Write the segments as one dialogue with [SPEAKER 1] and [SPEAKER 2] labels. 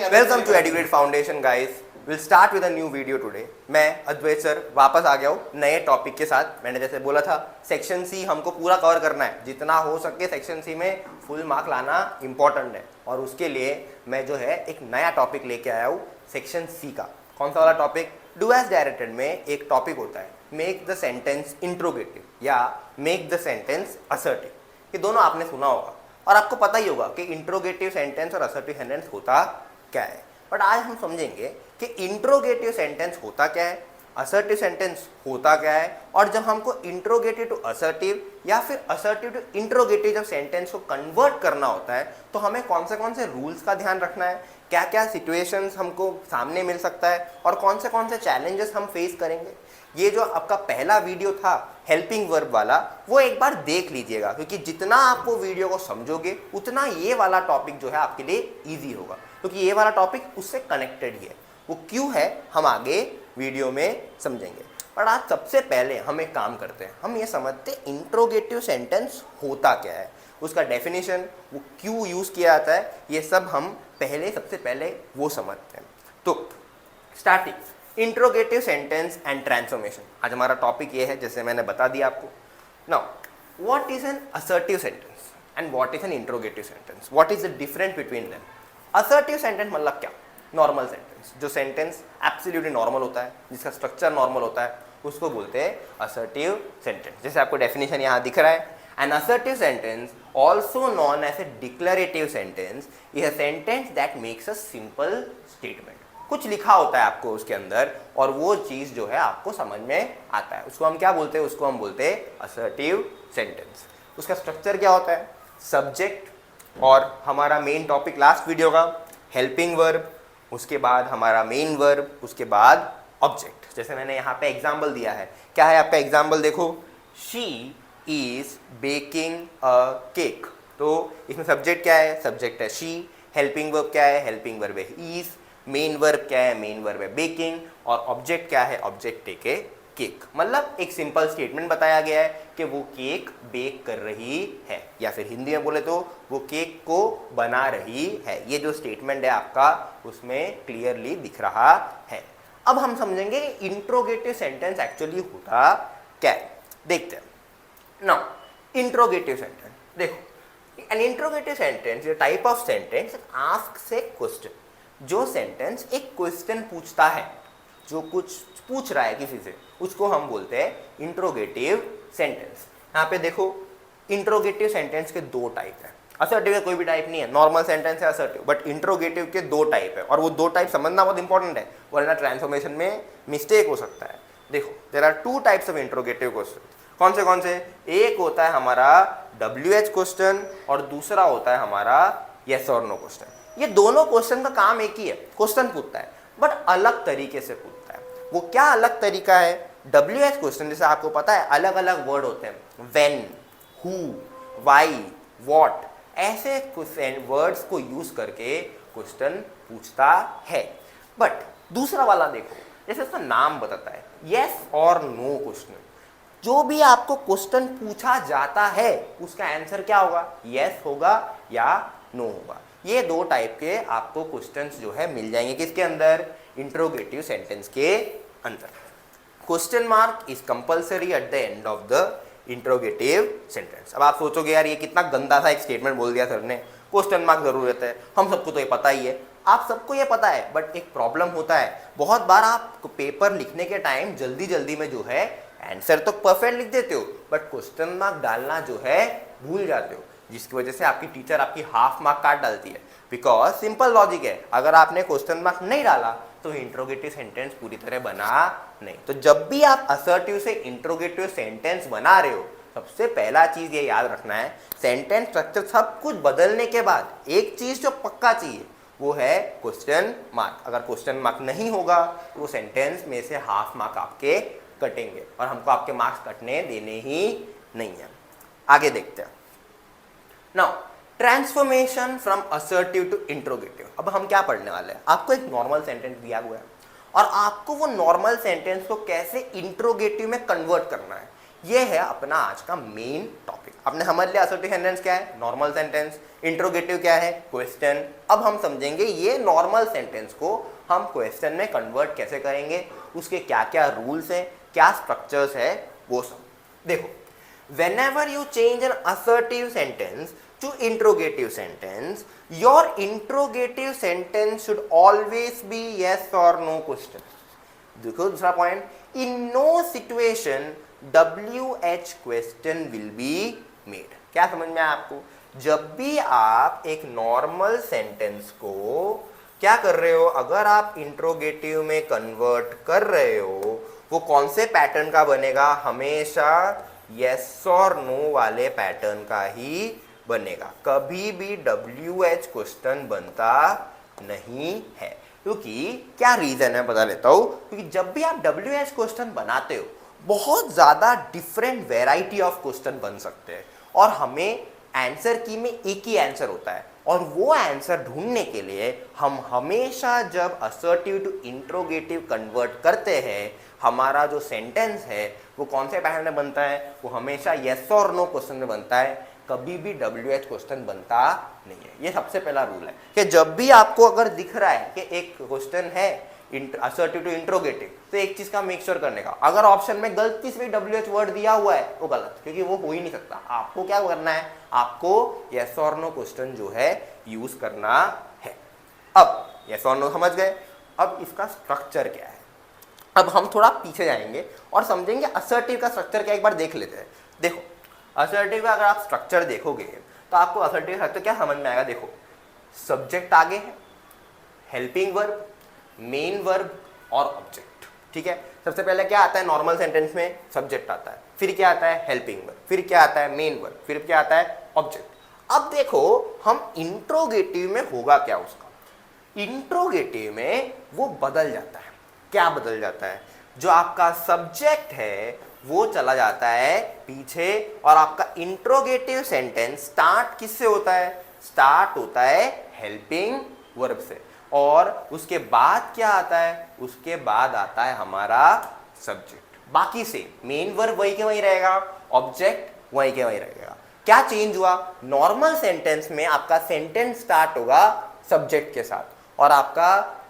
[SPEAKER 1] Welcome to Educate Foundation guys, will start with a new video today. मैं Advait sir वापस आ गया हूँ नए टॉपिक के साथ। मैंने जैसे बोला था सेक्शन सी हमको पूरा कवर करना है, जितना हो सके सेक्शन सी में फुल मार्क लाना इंपॉर्टेंट है। और उसके लिए मैं जो है एक नया टॉपिक लेके आया हूँ सेक्शन सी का। कौन सा वाला टॉपिक? डू एज डायरेक्टेड में एक टॉपिक होता है मेक द सेंटेंस इंट्रोगेटिव या मेक द सेंटेंस असर्टिव। ये दोनों आपने सुना होगा और आपको पता ही होगा कि इंट्रोगेटिव सेंटेंस और असर्टिव सेंटेंस होता क्या है। बट आज हम समझेंगे कि इंट्रोगेटिव सेंटेंस होता क्या है, असर्टिव सेंटेंस होता क्या है, और जब हमको इंट्रोगेटिव टू असर्टिव या फिर असर्टिव टू इंट्रोगेटिव जब सेंटेंस को कन्वर्ट करना होता है तो हमें कौन से रूल्स का ध्यान रखना है, क्या क्या सिचुएशंस हमको सामने मिल सकता है और कौन से चैलेंजेस हम फेस करेंगे। ये जो आपका पहला वीडियो था हेल्पिंग वर्ब वाला, वो एक बार देख लीजिएगा, क्योंकि जितना आप वो वीडियो को समझोगे उतना ये वाला टॉपिक जो है आपके लिए इजी होगा, क्योंकि ये वाला टॉपिक उससे कनेक्टेड ही है। वो क्यों है हम आगे वीडियो में समझेंगे। पर आज सबसे पहले हम एक काम करते हैं, हम ये समझते हैं इंट्रोगेटिव सेंटेंस होता क्या है, उसका डेफिनेशन, वो क्यों यूज़ किया जाता है, ये सब हम सबसे पहले वो समझते हैं। तो starting interrogative sentence and transformation, आज हमारा टॉपिक ये है जैसे मैंने बता दिया आपको। Now what is an assertive sentence and what is an interrogative sentence, what is the difference between them. Assertive sentence मतलब क्या? नॉर्मल सेंटेंस, जो सेंटेंस एब्सोल्युटली नॉर्मल होता है, जिसका स्ट्रक्चर नॉर्मल होता है, उसको बोलते हैं असर्टिव सेंटेंस। जैसे आपको डेफिनेशन यहाँ दिख रहा है, an assertive sentence also known as a declarative sentence is a sentence that makes a simple statement। कुछ लिखा होता है आपको उसके अंदर और वो चीज़ जो है आपको समझ में आता है, उसको हम क्या बोलते हैं? उसको हम बोलते हैं असर्टिव सेंटेंस। उसका स्ट्रक्चर क्या होता है? सब्जेक्ट और हमारा मेन टॉपिक लास्ट वीडियो का हेल्पिंग वर्ब, उसके बाद हमारा मेन वर्ब, उसके बाद ऑब्जेक्ट। जैसे मैंने यहाँ पे एग्जाम्पल दिया है, क्या है आपका एग्जाम्पल देखो, she is baking a cake. तो इसमें सब्जेक्ट क्या है? सब्जेक्ट है शी। हेल्पिंग वर्ब क्या है? हेल्पिंग वर्ब है इज। मेन वर्ब क्या है? मेन वर्ब है बेकिंग। और ऑब्जेक्ट क्या है? Object take a cake. मतलब एक सिंपल स्टेटमेंट बताया गया है कि वो केक बेक कर रही है, या फिर हिंदी में बोले तो वो केक को बना रही है। ये जो स्टेटमेंट है आपका उसमें क्लियरली दिख रहा है। अब हम समझेंगे इंट्रोगेटिव सेंटेंस एक्चुअली होता क्या है, देखते हैं। Now, interrogative sentence. देखो, an interrogative sentence is a type of sentence that asks a question। जो सेंटेंस एक क्वेश्चन पूछता है, जो कुछ पूछ रहा है किसी से, उसको हम बोलते हैं इंट्रोगेटिव सेंटेंस। यहाँ पे देखो इंट्रोगेटिव सेंटेंस के दो टाइप है। असर्टिव कोई भी टाइप नहीं है, नॉर्मल सेंटेंस है असर्टिव, बट इंट्रोगेटिव के दो टाइप है और वो दो टाइप समझना बहुत इंपॉर्टेंट है, वरना ट्रांसफॉर्मेशन में मिस्टेक हो सकता है। देखो, there are two types of interrogative question. कौन से? एक होता है हमारा WH क्वेश्चन और दूसरा होता है हमारा यस और नो क्वेश्चन। ये दोनों क्वेश्चन का काम एक ही है, क्वेश्चन पूछता है, बट अलग तरीके से पूछता है। वो क्या अलग तरीका है? WH क्वेश्चन जैसे आपको पता है अलग अलग वर्ड होते हैं, व्हेन, हु, व्हाई, व्हाट, ऐसे वर्ड्स को यूज करके क्वेश्चन पूछता है। बट दूसरा वाला देखो, जैसे उसका नाम बताता है यस और नो क्वेश्चन। जो भी आपको क्वेश्चन पूछा जाता है उसका आंसर क्या होगा? यस होगा या नो होगा। ये दो टाइप के आपको क्वेश्चंस जो है मिल जाएंगे किसके अंदर? इंट्रोगेटिव सेंटेंस के अंदर। Question mark is compulsory at the end of the interrogative sentence. अब आप सोचोगे यार ये कितना गंदा सा एक स्टेटमेंट बोल दिया सर ने, क्वेश्चन मार्क जरूर रहता है, हम सबको तो ये पता ही है। आप सबको ये पता है, बट एक प्रॉब्लम होता है, बहुत बार आप पेपर लिखने के टाइम जल्दी में जो है आंसर तो परफेक्ट लिख देते हो, बट क्वेश्चन मार्क डालना जो है भूल जाते हो, जिसकी वजह से आपकी टीचर आपकी हाफ मार्क काट डालती है। बिकॉज सिंपल लॉजिक है, अगर आपने क्वेश्चन मार्क नहीं डाला तो इंट्रोगेटिव सेंटेंस पूरी तरह बना नहीं। तो जब भी आप असर्टिव से इंट्रोगेटिव सेंटेंस बना रहे हो, सबसे पहला चीज ये याद रखना है, सेंटेंस स्ट्रक्चर सब कुछ बदलने के बाद एक चीज जो पक्का चाहिए वो है क्वेश्चन मार्क। अगर क्वेश्चन मार्क नहीं होगा तो वो सेंटेंस में से हाफ मार्क आपके कटेंगे और हमको आपके मार्क्स कटने देने ही नहीं है। आगे देखते हैं। Now transformation from assertive to interrogative. अब हम क्या पढ़ने वाले हैं? आपको एक नॉर्मल सेंटेंस दिया हुआ है और आपको वो नॉर्मल सेंटेंस को कैसे इंट्रोगेटिव में कन्वर्ट करना है, ये है अपना आज का मेन टॉपिक। आपने समझ लिया असर्टिव सेंटेंस क्या है, नॉर्मल सेंटेंस, इंट्रोगेटिव क्या है, क्वेश्चन। अब हम समझेंगे ये नॉर्मल सेंटेंस को हम क्वेश्चन में कन्वर्ट कैसे करेंगे, उसके क्या क्या रूल्स हैं, क्या स्ट्रक्चर्स है, वो सब। देखो, whenever you change an assertive sentence to interrogative sentence, your interrogative sentence should always be yes or no question. देखो दूसरा point, in no situation WH question will be made. क्या समझ में आया आपको? जब भी आप एक नॉर्मल सेंटेंस को क्या कर रहे हो, अगर आप इंट्रोगेटिव में कन्वर्ट कर रहे हो, वो कौन से पैटर्न का बनेगा, हमेशा यस और नो वाले पैटर्न का ही बनेगा, कभी भी WH क्वेश्चन बनता नहीं है। क्योंकि क्या रीजन है बता लेता हूं, क्योंकि जब भी आप WH क्वेश्चन बनाते हो बहुत ज्यादा डिफरेंट वेराइटी ऑफ क्वेश्चन बन सकते हैं, और हमें आंसर की में एक ही आंसर होता है, और वो आंसर ढूंढने के लिए हम हमेशा जब असर्टिव टू इंट्रोगेटिव कन्वर्ट करते हैं, हमारा जो सेंटेंस है वो कौन से पैटर्न में बनता है, वो हमेशा यस और नो क्वेश्चन में बनता है, कभी भी WH क्वेश्चन बनता नहीं है। ये सबसे पहला रूल है कि जब भी आपको अगर दिख रहा है कि एक क्वेश्चन है असर्टिव टू इंट्रोगेटिव, तो एक चीज का मेक श्योर करने का, अगर ऑप्शन में गलती से भी WH वर्ड दिया हुआ है वो गलत, क्योंकि वो हो ही नहीं सकता। आपको क्या करना है, आपको यस और नो क्वेश्चन जो है यूज करना है। अब यस और नो समझ गए, अब इसका स्ट्रक्चर क्या है। अब हम थोड़ा पीछे जाएंगे और समझेंगे असर्टिव का स्ट्रक्चर क्या, एक बार देख लेते हैं। देखो असर्टिव का अगर आप स्ट्रक्चर देखोगे तो आपको असर्टिव स्ट्रक्चर क्या समझ में आएगा। देखो, सब्जेक्ट आगे है, हेल्पिंग वर्ब, मेन वर्ब और ऑब्जेक्ट। ठीक है, सबसे पहले क्या आता है नॉर्मल सेंटेंस में, सब्जेक्ट आता है, फिर क्या आता है हेल्पिंग वर्ब, फिर क्या आता है मेन वर्ब, फिर क्या आता है ऑब्जेक्ट। अब देखो हम इंट्रोगेटिव में होगा क्या उसका, इंट्रोगेटिव में वो बदल जाता है। क्या बदल जाता है, जो आपका सब्जेक्ट है वो चला जाता है पीछे, और आपका इंट्रोगेटिव सेंटेंस स्टार्ट किससे होता है, स्टार्ट होता है हेल्पिंग वर्ब से, और उसके बाद क्या आता है, उसके बाद आता है हमारा सब्जेक्ट। बाकी से मेन वर्ब वही के वही रहेगा, ऑब्जेक्ट वही के वही रहेगा। क्या चेंज हुआ, नॉर्मल सेंटेंस में आपका सेंटेंस स्टार्ट होगा सब्जेक्ट के साथ, और आपका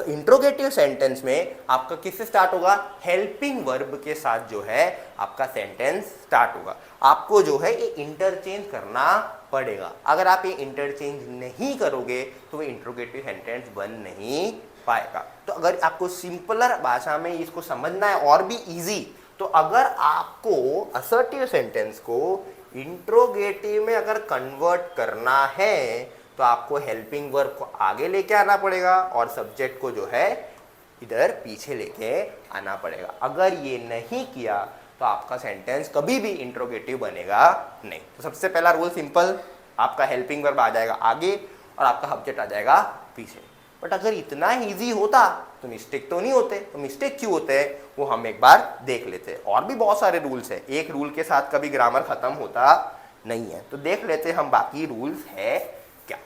[SPEAKER 1] इंट्रोगेटिव सेंटेंस में आपका किससे स्टार्ट होगा, हेल्पिंग वर्ब के साथ जो है आपका सेंटेंस स्टार्ट होगा। आपको जो है ये इंटरचेंज करना पड़ेगा। अगर आप ये इंटरचेंज नहीं करोगे तो वो इंट्रोगेटिव सेंटेंस बन नहीं पाएगा। तो अगर आपको सिंपलर भाषा में इसको समझना है और भी इजी, तो अगर आपको असर्टिव सेंटेंस को इंट्रोगेटिव में अगर कन्वर्ट करना है तो आपको हेल्पिंग वर्ब को आगे लेके आना पड़ेगा और सब्जेक्ट को जो है इधर पीछे लेके आना पड़ेगा। अगर ये नहीं किया तो आपका सेंटेंस कभी भी इंट्रोगेटिव बनेगा नहीं। तो सबसे पहला रूल सिंपल, आपका हेल्पिंग वर्ब आ जाएगा आगे और आपका सब्जेक्ट आ जाएगा पीछे। बट अगर इतना इजी होता तो मिस्टेक तो नहीं होते। तो मिस्टेक क्यों होते हैं वो हम एक बार देख लेते हैं। और भी बहुत सारे रूल्स हैं, एक रूल के साथ कभी ग्रामर खत्म होता नहीं है। तो देख लेते हैं हम बाकी रूल्स है क्या।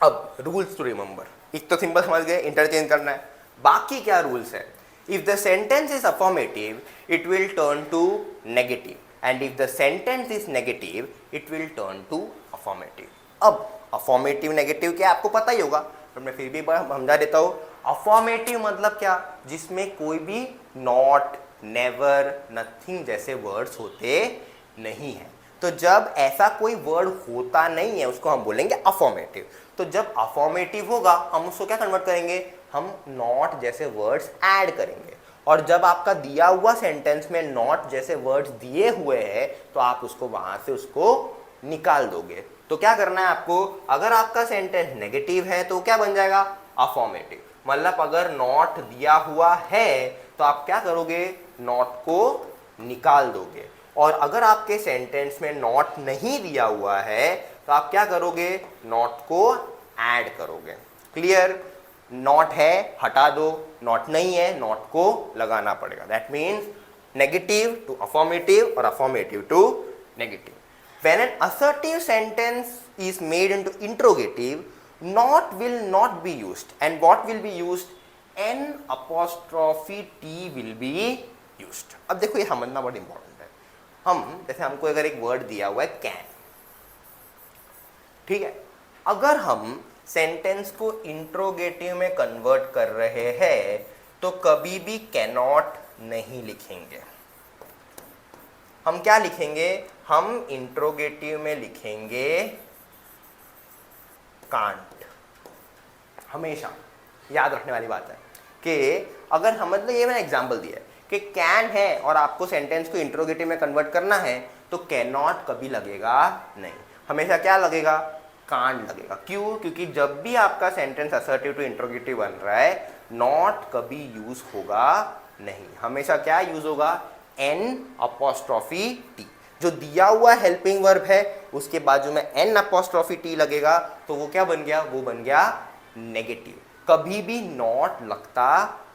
[SPEAKER 1] अब रूल्स टू रिमेंबर, एक तो सिंपल समझ गए इंटरचेंज करना है। बाकी क्या रूल्स है, if the sentence is affirmative it will turn to negative, and if the sentence is negative it will turn to affirmative. अब अफर्मेटिव नेगेटिव क्या आपको पता ही होगा, तो मैं फिर भी समझा देता हूँ। अफर्मेटिव मतलब क्या, जिसमें कोई भी नॉट, नेवर, नथिंग जैसे वर्ड्स होते नहीं है। तो जब ऐसा कोई वर्ड होता नहीं है उसको हम बोलेंगे अफर्मेटिव। तो जब अफर्मेटिव होगा हम उसको क्या कन्वर्ट करेंगे, हम नॉट जैसे वर्ड्स ऐड करेंगे। और जब आपका दिया हुआ सेंटेंस में नॉट जैसे वर्ड्स दिए हुए हैं तो आप उसको वहां से उसको निकाल दोगे। तो क्या करना है आपको, अगर आपका सेंटेंस नेगेटिव है तो क्या बन जाएगा, अफर्मेटिव। मतलब अगर नॉट दिया हुआ है तो आप क्या करोगे, नॉट को निकाल दोगे। और अगर आपके सेंटेंस में नॉट नहीं दिया हुआ है तो आप क्या करोगे, नॉट को ऐड करोगे। क्लियर, नॉट है हटा दो, नॉट नहीं है नॉट को लगाना पड़ेगा। That means negative to affirmative और affirmative to negative. When an assertive sentence is made into interrogative, not will not be used, and what will be used, N apostrophe T will be used. अब देखो ये समझना बहुत important है। हम जैसे हमको अगर एक वर्ड दिया हुआ है कैन, ठीक है, अगर हम सेंटेंस को इंट्रोगेटिव में कन्वर्ट कर रहे हैं तो कभी भी कैनॉट नहीं लिखेंगे। हम क्या लिखेंगे? हम इंट्रोगेटिव में लिखेंगे कांट। हमेशा याद रखने वाली बात है कि अगर हम, मतलब ये मैंने एग्जांपल दिया है कि कैन है और आपको सेंटेंस को इंट्रोगेटिव में कन्वर्ट करना है तो कैन नॉट कभी लगेगा नहीं, हमेशा क्या लगेगा? कांट लगेगा। क्यों? क्योंकि जब भी आपका सेंटेंस असर्टिव टू इंट्रोगेटिव बन रहा है नॉट कभी यूज होगा नहीं, हमेशा क्या यूज होगा? N apostrophe T. जो दिया हुआ हेल्पिंग वर्ब है उसके बाजू में एन अपोस्ट्रोफी टी लगेगा तो वो क्या बन गया? वो बन गया नेगेटिव। कभी भी नॉट लगता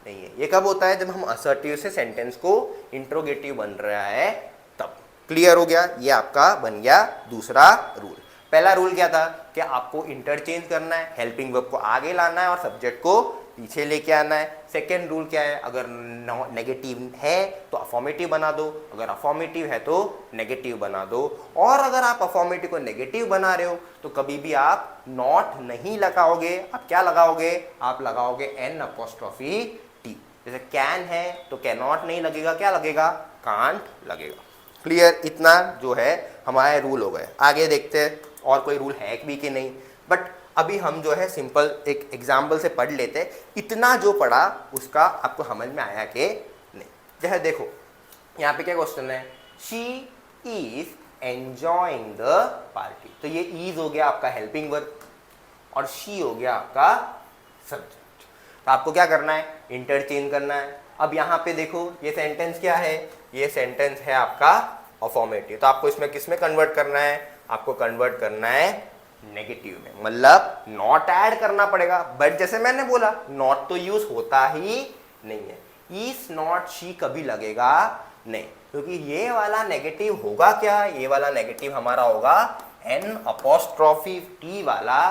[SPEAKER 1] नहीं है। ये कब होता है? जब हम असर्टिव से सेंटेंस को इंट्रोगेटिव बन रहा है तब। क्लियर हो गया? ये आपका बन गया दूसरा रूल। पहला रूल क्या था कि आपको इंटरचेंज करना है, हेल्पिंग वर्ब को आगे लाना है और सब्जेक्ट को पीछे लेके आना है। सेकेंड रूल क्या है? अगर नेगेटिव है तो अफॉर्मेटिव बना दो, अगर अफॉर्मेटिव है तो नेगेटिव बना दो। और अगर आप अफॉर्मेटिव को नेगेटिव बना रहे हो तो कभी भी आप नॉट नहीं लगाओगे, आप क्या लगाओगे? आप लगाओगे एन अपोस्ट्रोफी टी। जैसे कैन है तो कैन नॉट नहीं लगेगा, क्या लगेगा? कांट लगेगा। क्लियर? इतना जो है हमारे रूल हो गए। आगे देखते हैं और कोई रूल है भी कि नहीं, बट अभी हम जो है सिंपल एक एग्जाम्पल से पढ़ लेते हैं। इतना जो पढ़ा उसका आपको समझ में आया कि नहीं। जैसे देखो यहाँ पे क्या क्वेश्चन है? She is enjoying the party. तो ये इज हो गया आपका हेल्पिंग वर्ब और शी हो गया आपका सब्जेक्ट। तो आपको क्या करना है? इंटरचेंज करना है। अब यहाँ पे देखो ये सेंटेंस क्या है? ये सेंटेंस है आपका अफॉर्मेटिव। तो आपको इसमें किस में कन्वर्ट करना है? आपको कन्वर्ट करना है नेगेटिव में, मतलब नॉट ऐड करना पड़ेगा। बट जैसे मैंने बोला नॉट तो यूज होता ही नहीं है। इज नॉट शी कभी लगेगा नहीं, क्योंकि ये वाला नेगेटिव होगा क्या? ये वाला नेगेटिव हमारा होगा एन अपोस्ट्रोफी टी वाला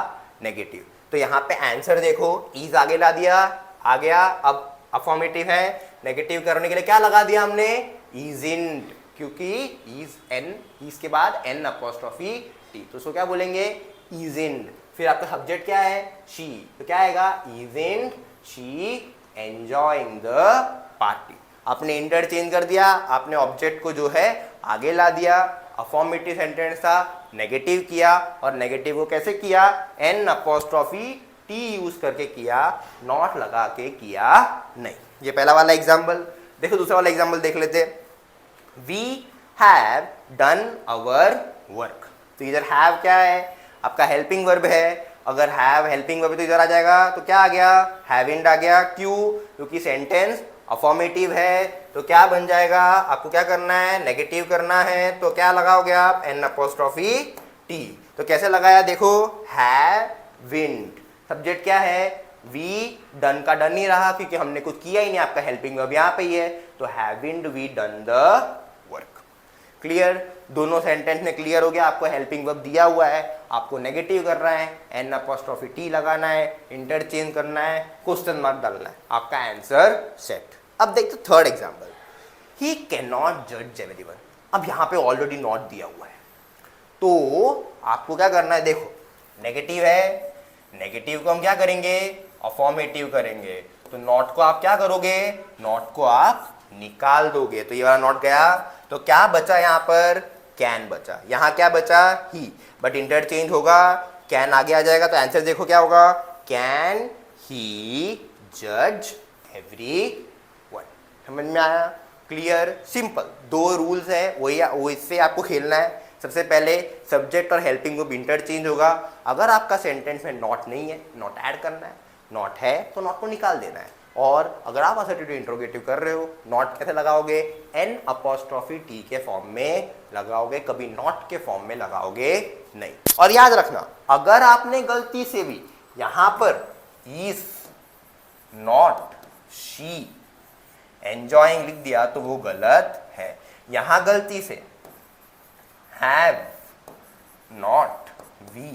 [SPEAKER 1] नेगेटिव। तो यहाँ पे आंसर देखो, इज आगे ला दिया, आ गया। अब अफॉर्मेटिव है, नेगेटिव करने के लिए क्या लगा दिया हमने? इजंट, क्योंकि इज एन, इज के बाद एन अपोस्ट्रोफी टी, तो उसको क्या बोलेंगे? इजंट। फिर आपका सब्जेक्ट क्या है? शी, तो क्या आएगा? Isn't she enjoying the party. आपने इंटरचेंज कर दिया, आपने ऑब्जेक्ट को जो है आगे ला दिया। अफॉर्मेटिव सेंटेंस था, नेगेटिव किया, और नेगेटिव को कैसे किया? एन अपोस्ट्रोफी टी यूज करके किया, नॉट लगा के किया नहीं। ये पहला वाला एग्जाम्पल। देखो दूसरा वाला एग्जाम्पल देख लेते। We have done our work. तो इधर हैव क्या है? आपका हेल्पिंग वर्ब है। अगर हैव हेल्पिंग वर्ब तो इधर आ जाएगा, तो क्या आ गया? हैविंट आ गया। क्यों? क्योंकि सेंटेंस अफॉर्मेटिव है। तो क्या बन जाएगा? आपको क्या करना है? नेगेटिव करना है। तो क्या लगाओगे आप? N apostrophe T. तो कैसे लगाया? देखो, हैविंट, सब्जेक्ट क्या है? वी, डन का डन ही रहा क्योंकि हमने कुछ किया ही नहीं, आपका हेल्पिंग वर्ब यहाँ पे ही है। तो haven't we done the work. Clear? दोनों सेंटेंस में क्लियर हो गया। आपको हेल्पिंग वर्ब दिया हुआ है, आपको नेगेटिव कर रहा है, एन अपोस्ट्रोफी टी लगाना है, इंटरचेंज करना है, क्वेश्चन मार्क डालना है, आपका आंसर सेट। अब देखते third example. He can not जज एवरीवन। अब यहाँ पे ऑलरेडी नॉट दिया हुआ है, तो आपको क्या करना है? देखो नेगेटिव है, नेगेटिव को हम क्या करेंगे? अफॉर्मेटिव करेंगे। तो नॉट को आप क्या करोगे? नॉट को आप निकाल दोगे। तो ये वाला नॉट गया, तो क्या बचा यहाँ पर? कैन बचा। यहाँ क्या बचा? ही, बट इंटरचेंज होगा, कैन आगे आ जाएगा। तो आंसर देखो क्या होगा? कैन ही जज एवरीवन। समझ में आया? क्लियर? सिंपल। दो रूल्स है, वही इससे आपको खेलना है। सबसे पहले सब्जेक्ट और हेल्पिंग वर्ब इंटरचेंज होगा। अगर आपका सेंटेंस में नॉट नहीं है, नॉट ऐड करना है। नॉट है तो नॉट को निकाल देना है। और अगर आप असर्टिव इंट्रोगेटिव कर रहे हो, नॉट कैसे लगाओगे? एन अपोस्ट्रोफी टी के फॉर्म में लगाओगे, कभी नॉट के फॉर्म में लगाओगे नहीं। और याद रखना, अगर आपने गलती से भी यहां पर इज नॉट शी एंजॉइंग लिख दिया तो वो गलत है। यहां गलती से हैव नॉट वी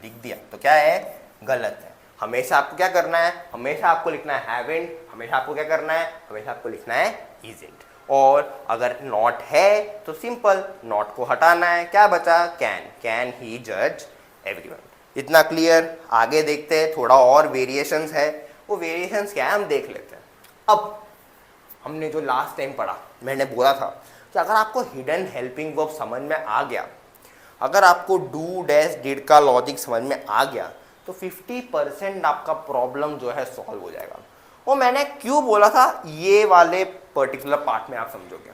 [SPEAKER 1] लिख दिया तो क्या है? गलत है। हमेशा आपको क्या करना है? हमेशा आपको लिखना है हैवेंट, हमेशा आपको क्या करना है? हमेशा आपको लिखना है इजंट। और अगर नॉट है तो सिंपल, नॉट को हटाना है, क्या बचा, कैन ही जज एवरीवन। इतना क्लियर। आगे देखते हैं, थोड़ा और वेरिएशंस है, वो वेरिएशंस क्या है हम देख लेते हैं। अब हमने जो लास्ट टाइम पढ़ा, मैंने बोला था कि अगर आपको हिडन हेल्पिंग वर्ब समझ में आ गया, अगर आपको डू डैश डिड का लॉजिक समझ में आ गया, तो 50% आपका प्रॉब्लम जो है सॉल्व हो जाएगा। और मैंने क्यों बोला था, ये वाले पर्टिकुलर पार्ट में आप समझोगे।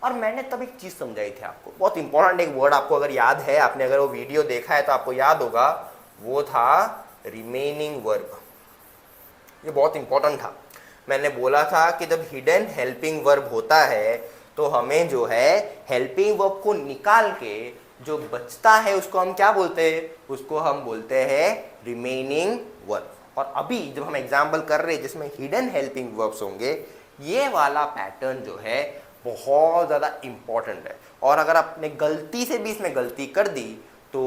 [SPEAKER 1] और मैंने तब एक चीज़ समझाई थी आपको, बहुत इंपॉर्टेंट एक वर्ड आपको अगर याद है, आपने अगर वो वीडियो देखा है तो आपको याद होगा, वो था रिमेनिंग वर्ब। ये बहुत इंपॉर्टेंट था। मैंने बोला था कि जब हिडन हेल्पिंग वर्ब होता है तो हमें जो है हेल्पिंग वर्ब को निकाल के जो बचता है उसको हम क्या बोलते हैं, उसको हम बोलते हैं रिमेनिंग वर्ब। और अभी जब हम एग्जाम्पल कर रहे हैं जिसमें हिडन हेल्पिंग वर्ब्स होंगे, ये वाला पैटर्न जो है बहुत ज़्यादा इंपॉर्टेंट है। और अगर आपने गलती से भी इसमें गलती कर दी तो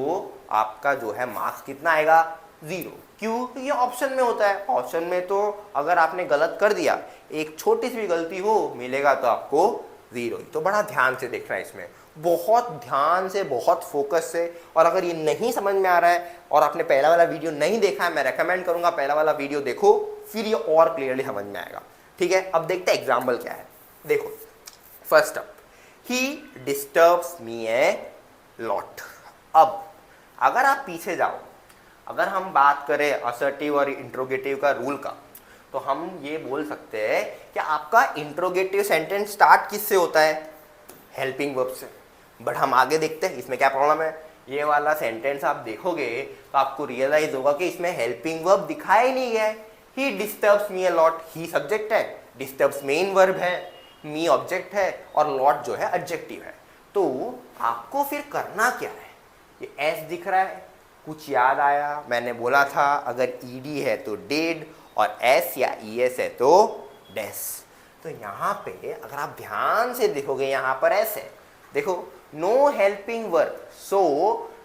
[SPEAKER 1] आपका जो है मार्क्स कितना आएगा, 0। क्यों, तो ये ऑप्शन में होता है। ऑप्शन में तो अगर आपने गलत कर दिया, एक छोटी सी भी गलती हो, मिलेगा तो आपको 0 ही। तो बड़ा ध्यान से देखना है इसमें, बहुत ध्यान से, बहुत फोकस से। और अगर ये नहीं समझ में आ रहा है और आपने पहला वाला वीडियो नहीं देखा है, मैं रेकमेंड करूंगा पहला वाला वीडियो देखो, फिर ये और क्लियरली समझ में आएगा। ठीक है, अब देखते हैं एग्जाम्पल क्या है। देखो, first up, he disturbs me a lot. अब अगर आप पीछे जाओ, अगर हम बात करें असर्टिव और इंट्रोगेटिव का रूल का, तो हम ये बोल सकते हैं कि आपका इंट्रोगेटिव सेंटेंस स्टार्ट किससे होता है, हेल्पिंग वर्ब से। बट हम आगे देखते हैं इसमें क्या प्रॉब्लम है। ये वाला सेंटेंस आप देखोगे तो आपको रियलाइज होगा कि इसमें हेल्पिंग वर्ब दिखाया ही नहीं गया है। He disturbs me a lot, he subject है, डिस्टर्ब्स मेन वर्ब है, मी ऑब्जेक्ट है और लॉट जो है एडजेक्टिव है। तो आपको फिर करना क्या है, ये एस दिख रहा है, कुछ याद आया, मैंने बोला था अगर ईडी है तो डिड और एस या ईएस है तो डेस। तो यहाँ पे अगर आप ध्यान से देखोगे, यहाँ पर एस है, देखो no helping verb, so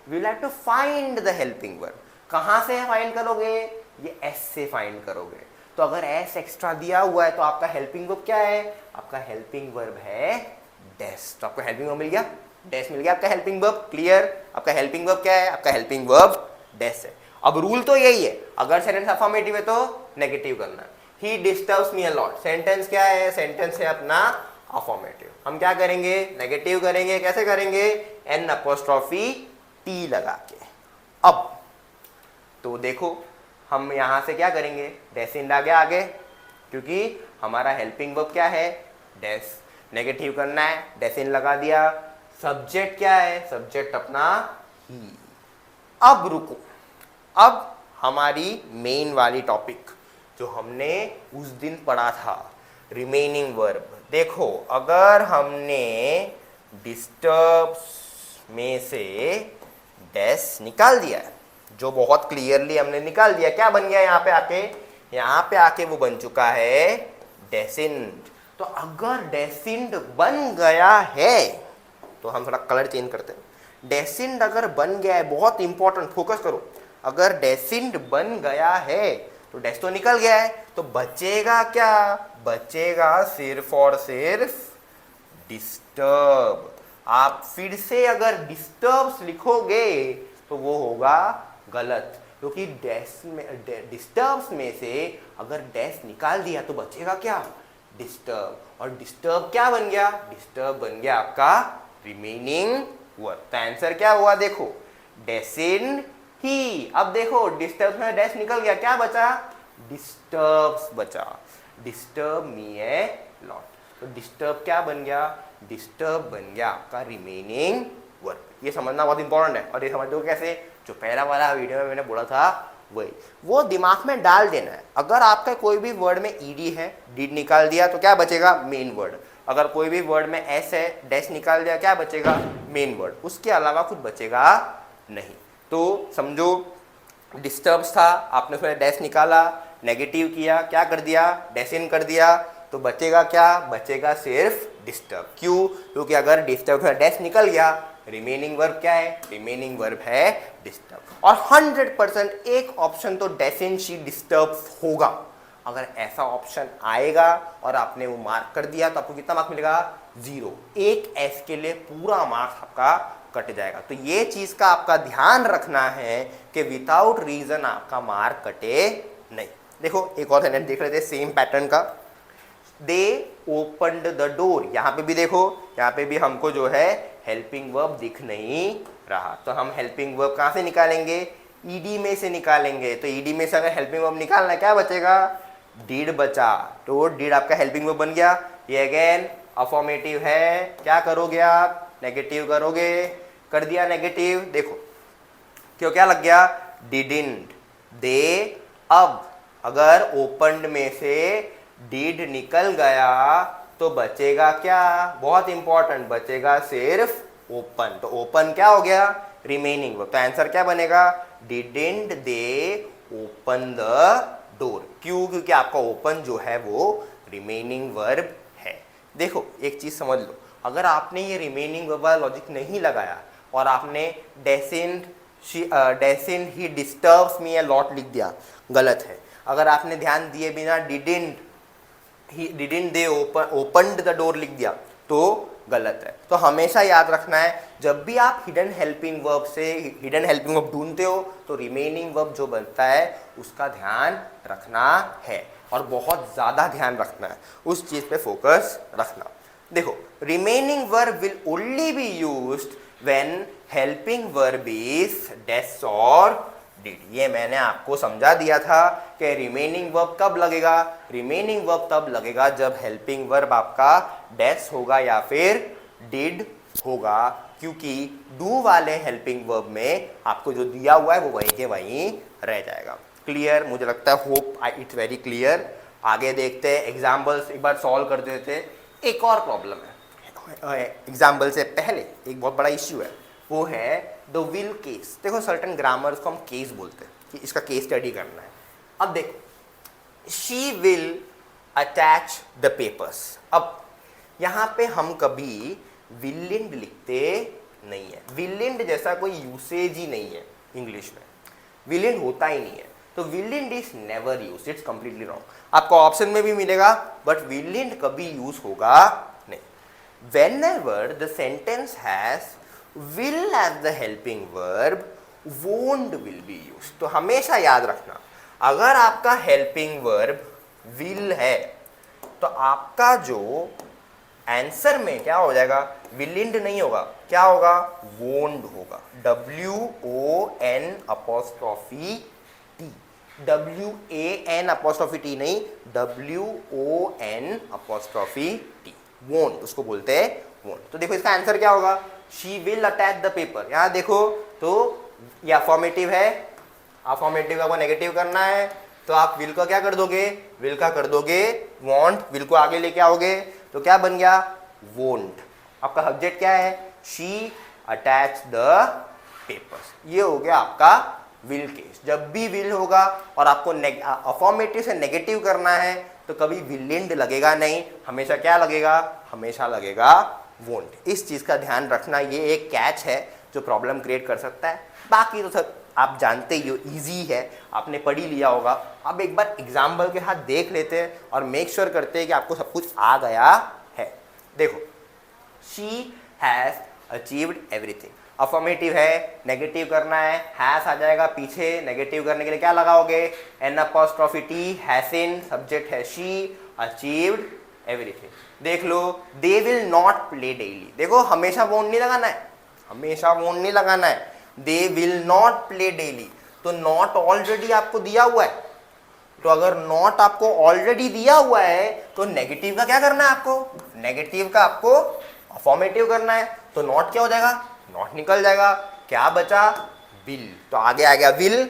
[SPEAKER 1] we have to find the helping verb. कहाँ से फाइंड करोगे, ये एस से फाइंड करोगे। तो अगर एस एक्स्ट्रा दिया हुआ है तो आपका हेल्पिंग वर्ब क्या है, आपका हेल्पिंग वर्ब है डेस। तो आपको हेल्पिंग वर्ब मिल गया, डेस मिल गया आपका हेल्पिंग वर्ब। क्लियर, आपका हेल्पिंग वर्ब क्या है, आपका हेल्पिंग वर्ब डेस है। अब रूल तो यही है, अगर सेंटेंस अफर्मेटिव है तो नेगेटिव करना। He disturbs me a lot, sentence क्या है, सेंटेंस है अपना अफर्मेटिव। हम क्या करेंगे, नेगेटिव करेंगे। कैसे करेंगे, एन अपोस्ट्रोफी टी लगा के। अब तो देखो हम यहां से क्या करेंगे, डेस इन आ गया आगे, क्योंकि हमारा हेल्पिंग वर्ब क्या है, डेस। नेगेटिव करना है, डेस इन लगा दिया। सब्जेक्ट क्या है, सब्जेक्ट अपना ही। अब रुको, अब हमारी मेन वाली टॉपिक जो हमने उस दिन पढ़ा था, रिमेनिंग वर्ब। देखो अगर हमने डिस्टर्ब्स में से डेस निकाल दिया है, जो बहुत क्लियरली हमने निकाल दिया, क्या बन गया यहाँ पे आके, यहाँ पे आके वो बन चुका है डेसिंड। तो अगर डेसिंड बन गया है तो हम थोड़ा कलर चेंज करते हैं। डेसिंड अगर बन गया है, बहुत इंपॉर्टेंट, फोकस करो, अगर डेसिंड बन गया है तो डेस तो निकल गया है, तो बचेगा क्या, बचेगा सिर्फ और सिर्फ डिस्टर्ब। आप फिर से अगर डिस्टर्ब्स लिखोगे तो वो होगा गलत, क्योंकि डेस में, डिस्टर्ब्स में से अगर डेस निकाल दिया तो बचेगा क्या, डिस्टर्ब। और डिस्टर्ब क्या बन गया, डिस्टर्ब बन गया आपका रिमेनिंग वर्ब। तो आंसर क्या हुआ, देखो डेसिंड ही। अब देखो डिस्टर्ब में डैश निकल गया, क्या बचा, डिस्टर्ब्स बचा, डिस्टर्ब मी ए लॉट। तो डिस्टर्ब क्या बन गया, डिस्टर्ब बन गया आपका रिमेनिंग वर्ब। ये समझना बहुत इंपॉर्टेंट है। और ये समझ दो कैसे, जो पहला वाला वीडियो में मैंने बोला था वही, वो दिमाग में डाल देना है। अगर आपका कोई भी वर्ड में ईडी है, डिड निकाल दिया तो क्या बचेगा, मेन वर्ड। अगर कोई भी वर्ड में एस है, डैश निकाल दिया, क्या बचेगा, मेन वर्ड। उसके अलावा कुछ बचेगा नहीं। तो समझो डिस्टर्ब्स था, आपने उसमें डैश निकाला, नेगेटिव किया, क्या कर दिया, डैश इन कर दिया, तो बचेगा क्या, बचेगा सिर्फ डिस्टर्ब। क्यों, क्योंकि अगर डिस्टर्ब में डैश निकल गया, रिमेनिंग वर्ब क्या है, रिमेनिंग वर्ब है डिस्टर्ब। और 100% एक ऑप्शन तो डैश इन शी डिस्टर्ब होगा। अगर ऐसा ऑप्शन आएगा और आपने वो मार्क कर दिया तो आपको कितना मार्क मिलेगा? 0। एक एस के लिए पूरा मार्क्स आपका कट जाएगा। तो ये चीज का आपका ध्यान रखना है कि विदाउट रीजन आपका मार्क कटे नहीं। देखो एक और सेंटेंस देख लेते हैं सेम पैटर्न का। दे ओपन्ड द डोर, यहाँ पे भी देखो, यहाँ पे भी हमको जो है हेल्पिंग वर्ब दिख नहीं रहा, तो हम हेल्पिंग वर्ब कहाँ से निकालेंगे? ईडी में से निकालेंगे। तो ईडी में से अगर हेल्पिंग वर्ब निकालना है क्या बचेगा? डिड बचा। तो डिड आपका हेल्पिंग वर्ब बन गया। ये अगेन अफॉर्मेटिव है, क्या करोगे आप? नेगेटिव करोगे। कर दिया नेगेटिव। देखो क्यों क्या लग गया? डिडंट। दे, अब अगर ओपन्ड में से डिड निकल गया तो बचेगा क्या? बहुत इंपॉर्टेंट, बचेगा सिर्फ ओपन। तो ओपन क्या हो गया? Remaining verb. तो आंसर क्या बनेगा? Didn't they open the door. क्यों? क्योंकि आपका ओपन जो है वो रिमेनिंग वर्ब है। देखो एक चीज समझ लो, अगर आपने ये रिमेनिंग वर्ब वाला लॉजिक नहीं लगाया और आपने descent he disturbs me a lot लिख दिया, गलत है। अगर आपने ध्यान दिए बिना didn't they opened the door लिख दिया तो गलत है। तो हमेशा याद रखना है, जब भी आप हिडन हेल्पिंग वर्ब ढूंढते हो तो रिमेनिंग वर्ब जो बनता है उसका ध्यान रखना है, और बहुत ज़्यादा ध्यान रखना है, उस चीज़ पे फोकस रखना। देखो remaining verb will only be used when helping verb is does और डिड। ये मैंने आपको समझा दिया था कि रिमेनिंग वर्ब कब लगेगा? रिमेनिंग वर्ब तब लगेगा जब हेल्पिंग वर्ब आपका डेस होगा या फिर डिड होगा, क्योंकि डू वाले हेल्पिंग वर्ब में आपको जो दिया हुआ है वो वहीं के वहीं रह जाएगा। क्लियर? मुझे लगता है, होप इट्स वेरी क्लियर। आगे देखते हैं, एग्जाम्पल्स एक बार सॉल्व कर देते हैं। एक और प्रॉब्लम है, एग्जाम्पल से पहले एक बहुत बड़ा इश्यू है, वो है द विल केस। देखो सर्टन ग्रामर्स को हम केस बोलते हैं कि इसका केस स्टडी करना है। अब देखो she will attach the papers. अब यहाँ पे हम कभी विलिंड लिखते नहीं है। विलिंड जैसा कोई यूसेज ही नहीं है इंग्लिश में, विलिंड होता ही नहीं है। तो willn't is never use, it's completely wrong. आपको ऑप्शन में भी मिलेगा बट विलिंड कभी यूज होगा नहीं। Whenever the sentence has will as the helping verb, won't will be used। तो हमेशा याद रखना, अगर आपका helping verb will है तो आपका जो आंसर में क्या हो जाएगा? willn't नहीं होगा, क्या होगा? won't होगा। WON apostrophe T, WAN apostrophe T नहीं, WON apostrophe T, won't उसको बोलते हैं won't। तो देखो इसका आंसर क्या होगा? She will attach the paper. यहाँ देखो तो ये अफॉर्मेटिव है, अफॉर्मेटिव का को नेगेटिव करना है तो आप विल का क्या कर दोगे? विल का कर दोगे वॉन्ट, विल को आगे लेके आओगे तो क्या बन गया? वोंट। आपका सब्जेक्ट क्या है? She attach the papers. ये हो गया आपका विल केस। जब भी विल होगा और आपको अफॉर्मेटिव से नेगेटिव करना है तो कभी विलिंड लगेगा नहीं, हमेशा क्या लगेगा? हमेशा लगेगा वोंट। इस चीज़ का ध्यान रखना, ये एक कैच है जो प्रॉब्लम क्रिएट कर सकता है। बाकी तो सब आप जानते ही हो, ईजी है, आपने पढ़ ही लिया होगा। अब एक बार एग्जाम्पल के साथ देख लेते हैं और मेक श्योर करते हैं कि आपको सब कुछ आ गया है। देखो she has achieved everything, affirmative है, नेगेटिव करना है, हैज आ जाएगा पीछे, नेगेटिव करने के लिए क्या लगाओगे? N apostrophe T, hasn't, subject है शी, अचीव्ड एवरीथिंग। देख लो they will not play daily. देखो हमेशा वोंट नहीं लगाना है, हमेशा वोंट नहीं लगाना है। दे विल नॉट प्ले डेली, तो नॉट ऑलरेडी आपको दिया हुआ है। तो अगर नॉट आपको ऑलरेडी दिया हुआ है तो नेगेटिव का क्या करना है आपको? नेगेटिव का आपको अफॉर्मेटिव करना है। तो नॉट क्या हो जाएगा? नॉट निकल जाएगा, क्या बचा? विल। तो आगे आ गया विल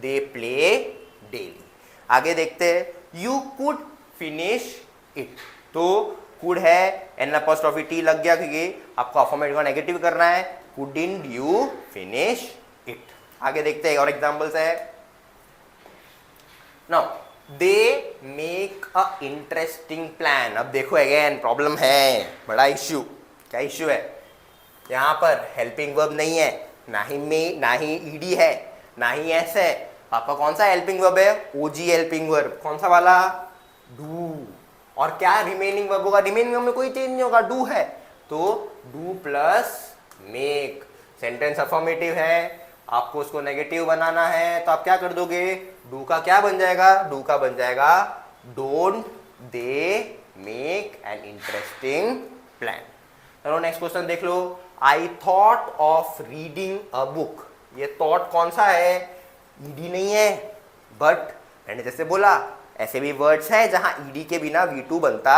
[SPEAKER 1] दे प्ले डेली। आगे देखते हैं, यू कुड फिनिश इट। तो कुड है, एन अपॉस्ट्रोफी टी लग गया क्योंकि आपको अफर्मेटिव का नेगेटिव करना है। Couldn't you finish it. आगे देखते हैं और एग्जांपल्स है। Now they make a interesting plan. अब देखो अगेन प्रॉब्लम है, बड़ा इश्यू। क्या इश्यू है? यहाँ पर हेल्पिंग वर्ब नहीं है, ना ही ईडी है, ना ही एस है, आपका कौन सा हेल्पिंग वर्ब है? ओजी हेल्पिंग वर्ब। कौन सा वाला? डू। और क्या रिमेनिंग वर्ब होगा? रिमेनिंग वर्ब में कोई चेंज नहीं होगा, डू है तो do plus make. Sentence affirmative है, आपको उसको नेगेटिव बनाना है तो आप क्या कर दोगे? डू का क्या बन जाएगा? डू का बन जाएगा don't they make an interesting plan. चलो नेक्स्ट क्वेश्चन देख लो। I thought of reading a book. ये थॉट कौन सा है? ईडी नहीं है, बट मैंने जैसे बोला ऐसे भी वर्ड्स है जहां ईडी के बिना V2 बनता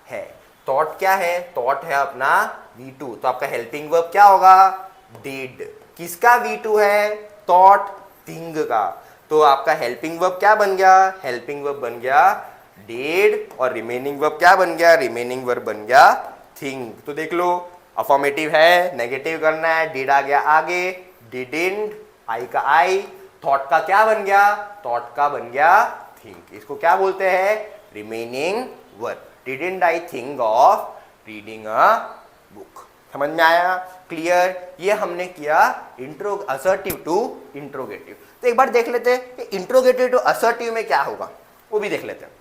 [SPEAKER 1] है। थॉट क्या है? थॉट है अपना V2, तो आपका हेल्पिंग वर्ब क्या होगा? डिड। किसका V2 है? थॉट, थिंग का। तो आपका हेल्पिंग वर्ब क्या बन गया? हेल्पिंग वर्ब बन गया डिड, और रिमेनिंग वर्ब क्या बन गया? रिमेनिंग वर्ब बन गया थिंग। तो देख लो, अफर्मेटिव है, नेगेटिव करना है, डिड आ गया आगे, डिडंट, आई का आई, थॉट का क्या बन गया? थॉट का बन गया थिंक। इसको क्या बोलते हैं? Remaining verb. Didn't I think of reading a book. समझ में आया? क्लियर? ये हमने किया असर्टिव टू इंट्रोगेटिव। तो एक बार देख लेते हैं कि इंट्रोगेटिव टू असर्टिव में क्या होगा, वो भी देख लेते हैं।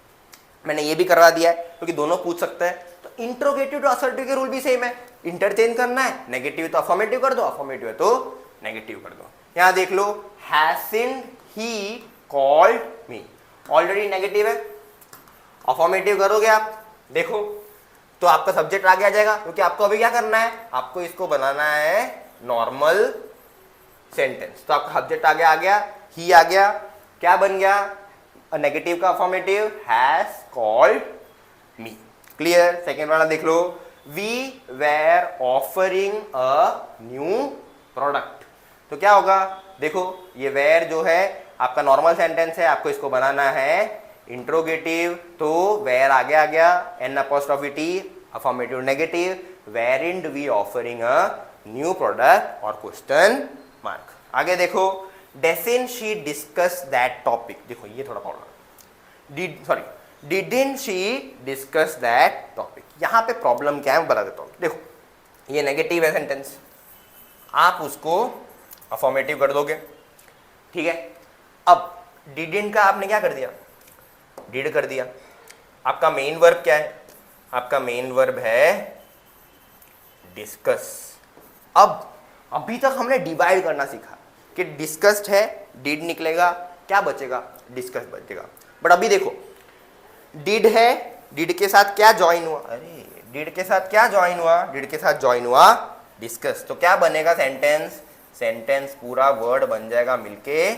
[SPEAKER 1] मैंने ये भी करवा दिया है क्योंकि दोनों पूछ सकते हैं। तो इंट्रोगेटिव टू असर्टिव के रूल भी सेम है, इंटरचेंज करना है, नेगेटिव तो अफर्मेटिव कर दो, अफर्मेटिव है तो नेगेटिव कर दो। यहां देख लो, hasn't he called me, already negative है, अफर्मेटिव करोगे आप, देखो तो आपका सब्जेक्ट आगे आ जाएगा, क्योंकि आपको अभी क्या करना है? आपको इसको बनाना है नॉर्मल सेंटेंस। तो आपका सब्जेक्ट आगे आ गया, ही आ गया, क्या बन गया? नेगेटिव का affirmative, has called me. Clear? Second वाला देख लो, we were offering a new product. तो क्या होगा? देखो ये वेर जो है आपका नॉर्मल सेंटेंस है, आपको इसको बनाना है इंट्रोगेटिव, तो वेर आगे आ गया, n apostrophe t, affirmative negative, where and we offering a new product और क्वेश्चन मार्क। आगे देखो, doesn't she discuss that topic. देखो ये थोड़ा problem, didn't she discuss that topic. यहां पे प्रॉब्लम क्या है मैं बता देता हूं। देखो ये नेगेटिव है सेंटेंस, आप उसको अफर्मेटिव कर दोगे, ठीक है। अब डिडंट का आपने क्या कर दिया? डिड कर दिया। आपका मेन वर्ब क्या है? आपका मेन वर्ब है डिस्कस। अब अभी तक हमने डिवाइड करना सीखा कि डिस्कस्ड है, डिड निकलेगा, क्या बचेगा? डिस्कस बचेगा। बट अभी देखो, डिड है, डिड के साथ क्या ज्वाइन हुआ? अरे डिड के साथ क्या ज्वाइन हुआ? डिड के साथ ज्वाइन हुआ डिस्कस। तो क्या बनेगा सेंटेंस? सेंटेंस पूरा वर्ड बन जाएगा मिलके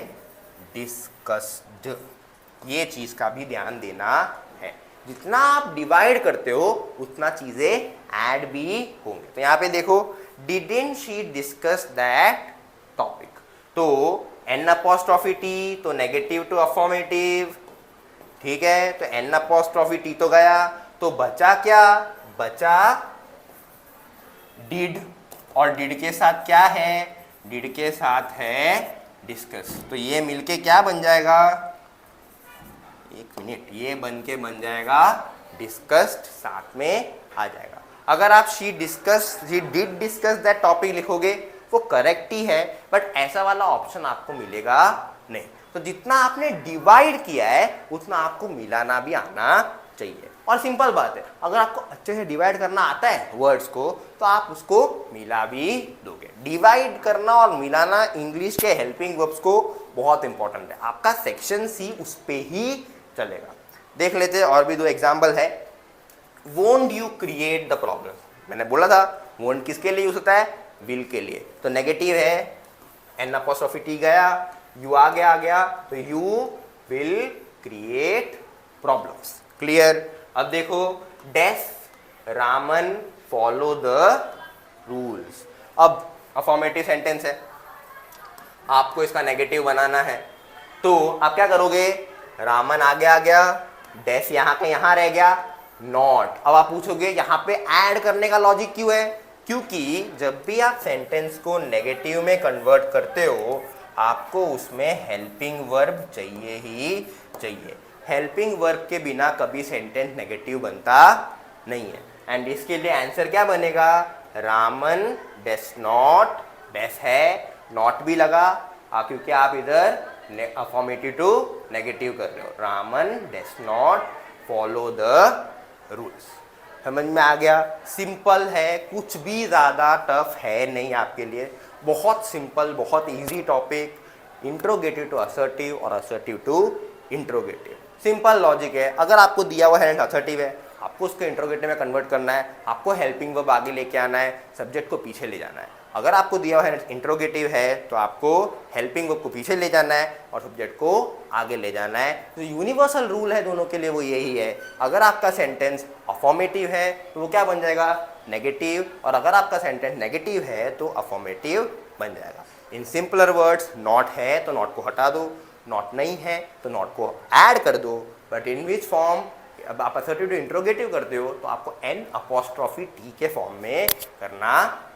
[SPEAKER 1] डिस्कस्ड। ये चीज का भी ध्यान देना है। जितना आप डिवाइड करते हो उतना चीजें ऐड भी होंगे। तो यहां पे देखो, didn't she discuss that topic, तो एन अपोस्ट्रोफी टी, तो नेगेटिव टू अफर्मेटिव, ठीक है। तो एन अपोस्ट्रोफी टी तो गया, तो बचा क्या? बचा डिड, और डिड के साथ क्या है? डिड के साथ है डिस्कस। तो ये मिलके क्या बन जाएगा? एक मिनट, ये बन के बन जाएगा डिस्कस्ड, साथ में आ जाएगा। अगर आप she did discuss that topic लिखोगे वो करेक्ट ही है, बट ऐसा वाला ऑप्शन आपको मिलेगा नहीं। तो जितना आपने डिवाइड किया है उतना आपको मिलाना भी आना चाहिए। और सिंपल बात है, अगर आपको अच्छे से डिवाइड करना आता है वर्ड्स को तो आप उसको मिला भी दोगे। डिवाइड करना और मिलाना इंग्लिश के हेल्पिंग वर्ब्स को बहुत इंपॉर्टेंट है। आपका सेक्शन सी उस पे ही चलेगा। देख लेते हैं और भी दो एग्जाम्पल है। Won't you create the problem. मैंने बोला था वोंट किसके लिए यूज होता है? विल के लिए। तो नेगेटिव है, एन अपोस्ट्रोफी टी गया, यू आ गया, तो you will create problems. Clear? अब देखो, Dev Raman follow the rules. अब अफर्मेटिव सेंटेंस है, आपको इसका नेगेटिव बनाना है, तो आप क्या करोगे? रामन आगे आ गया, डेफ यहाँ का यहाँ रह गया, नॉट। अब आप पूछोगे यहाँ पे ऐड करने का लॉजिक क्यों है? क्योंकि जब भी आप सेंटेंस को नेगेटिव में कन्वर्ट करते हो आपको उसमें हेल्पिंग वर्ब चाहिए ही चाहिए। हेल्पिंग वर्ब के बिना कभी सेंटेंस नेगेटिव बनता नहीं है। एंड इसके लिए आंसर क्या बनेगा? रामन डस नॉट, डस है, नॉट भी लगा क्योंकि आप इधर अफॉर्मेटिव टू नेगेटिव कर रहे हो। Raman does not follow the rules. समझ में आ गया? सिंपल है, कुछ भी ज़्यादा टफ है नहीं आपके लिए, बहुत सिंपल, बहुत easy topic. Interrogative to assertive और assertive to interrogative, simple logic है। अगर आपको दिया हुआ है असर्टिव है, आपको उसको इंट्रोगेटिव में कन्वर्ट करना है, आपको हेल्पिंग वर्ब आगे लेके आना है, सब्जेक्ट को पीछे ले जाना है। अगर आपको दिया हुआ है इंट्रोगेटिव है तो आपको हेल्पिंग वर्ब को पीछे ले जाना है और सब्जेक्ट को आगे ले जाना है। तो यूनिवर्सल रूल है दोनों के लिए, वो यही है। अगर आपका सेंटेंस अफॉर्मेटिव है तो वो क्या बन जाएगा? नेगेटिव। और अगर आपका सेंटेंस नेगेटिव है तो अफॉर्मेटिव बन जाएगा। इन सिंपलर वर्ड्स, नॉट है तो नॉट को हटा दो, नॉट नहीं है तो नॉट को ऐड कर दो। But in which form? अब आप असर्टिव टू इंट्रोगेटिव करते हो तो आपको एन अपॉस्ट्रॉफी टी के फॉर्म में करना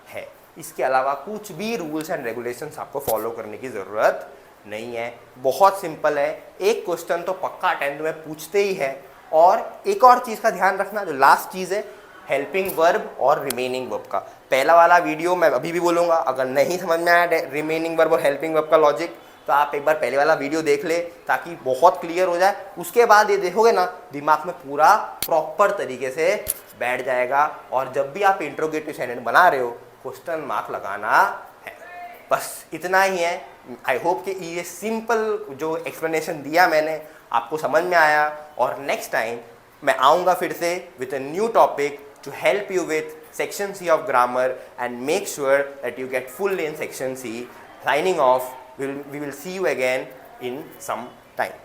[SPEAKER 1] है। इसके अलावा कुछ भी रूल्स एंड रेगुलेशंस आपको फॉलो करने की ज़रूरत नहीं है, बहुत सिंपल है। एक क्वेश्चन तो पक्का 10th में पूछते ही है। और एक और चीज़ का ध्यान रखना, जो लास्ट चीज़ है, हेल्पिंग वर्ब और रिमेनिंग वर्ब का। पहला वाला वीडियो मैं अभी भी बोलूँगा, अगर नहीं समझ में आया रिमेनिंग वर्ब और हेल्पिंग वर्ब का लॉजिक तो आप एक बार पहले वाला वीडियो देख ले, ताकि बहुत क्लियर हो जाए। उसके बाद ये देखोगे ना, दिमाग में पूरा प्रॉपर तरीके से बैठ जाएगा। और जब भी आप इंट्रोगेटिव सेंटेंस बना रहे हो, क्वेश्चन मार्क लगाना है। बस इतना ही है। आई होप कि ये सिंपल जो एक्सप्लेनेशन दिया मैंने आपको समझ में आया। और नेक्स्ट टाइम मैं आऊँगा फिर से with a new topic to help you with section C of grammar and make sure that you get full in section C. Signing off. We will see you again in some time.